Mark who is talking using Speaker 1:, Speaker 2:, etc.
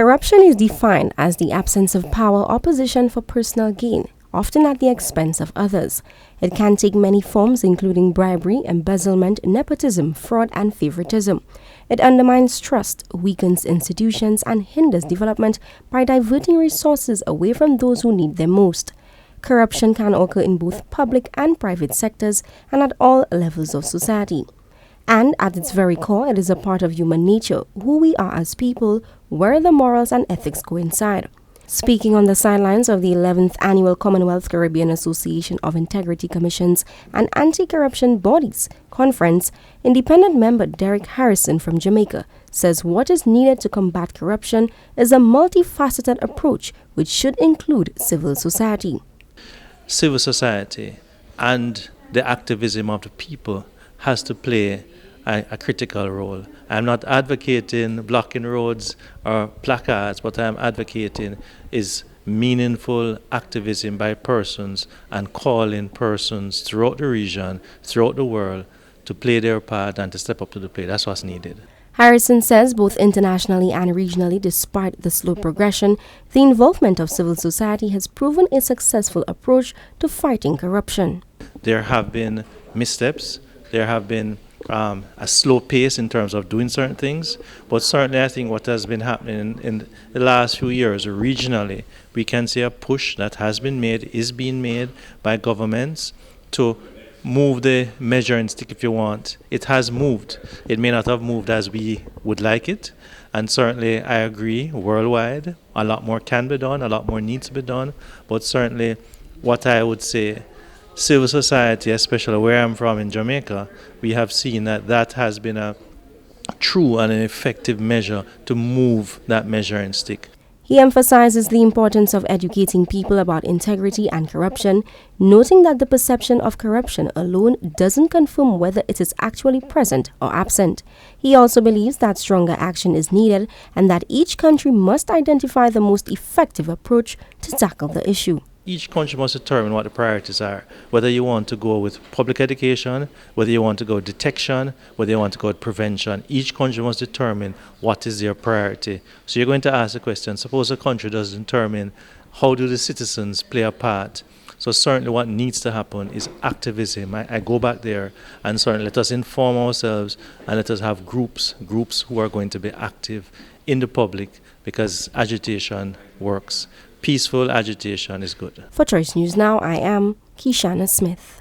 Speaker 1: Corruption is defined as the absence of power or position for personal gain, often at the expense of others. It can take many forms, including bribery, embezzlement, nepotism, fraud, and favoritism. It undermines trust, weakens institutions, and hinders development by diverting resources away from those who need them most. Corruption can occur in both public and private sectors and at all levels of society. And at its very core, it is a part of human nature, who we are as people, where the morals and ethics coincide. Speaking on the sidelines of the 11th Annual Commonwealth Caribbean Association of Integrity Commissions and Anti-Corruption Bodies Conference, independent member Derrick from Jamaica says what is needed to combat corruption is a multifaceted approach which should include civil society.
Speaker 2: Civil society and the activism of the people has to play a critical role. I'm not advocating blocking roads or placards. What I'm advocating is meaningful activism by persons and calling persons throughout the region, throughout the world, to play their part and to step up to the plate. That's what's needed.
Speaker 1: Harrison says both internationally and regionally, despite the slow progression, the involvement of civil society has proven a successful approach to fighting corruption.
Speaker 2: There have been missteps. There have been a slow pace in terms of doing certain things, but certainly I think what has been happening in the last few years regionally, we can see a push that has been made, is being made by governments to move the measuring stick, if you want. It has moved. It may not have moved as we would like it, and certainly I agree, worldwide, a lot more can be done, a lot more needs to be done, but certainly what I would say, civil society, especially where I'm from in Jamaica, we have seen that has been a true and an effective measure to move that measuring stick.
Speaker 1: He emphasizes the importance of educating people about integrity and corruption, noting that the perception of corruption alone doesn't confirm whether it is actually present or absent. He also believes that stronger action is needed and that each country must identify the most effective approach to tackle the issue.
Speaker 2: Each country must determine what the priorities are, whether you want to go with public education, whether you want to go with detection, whether you want to go with prevention. Each country must determine what is their priority. So you're going to ask the question, suppose a country doesn't determine how do the citizens play a part. So certainly what needs to happen is activism. I go back there and certainly let us inform ourselves and let us have groups who are going to be active in the public because agitation works. Peaceful agitation is good.
Speaker 1: For Choice News Now, I am Kishana Smith.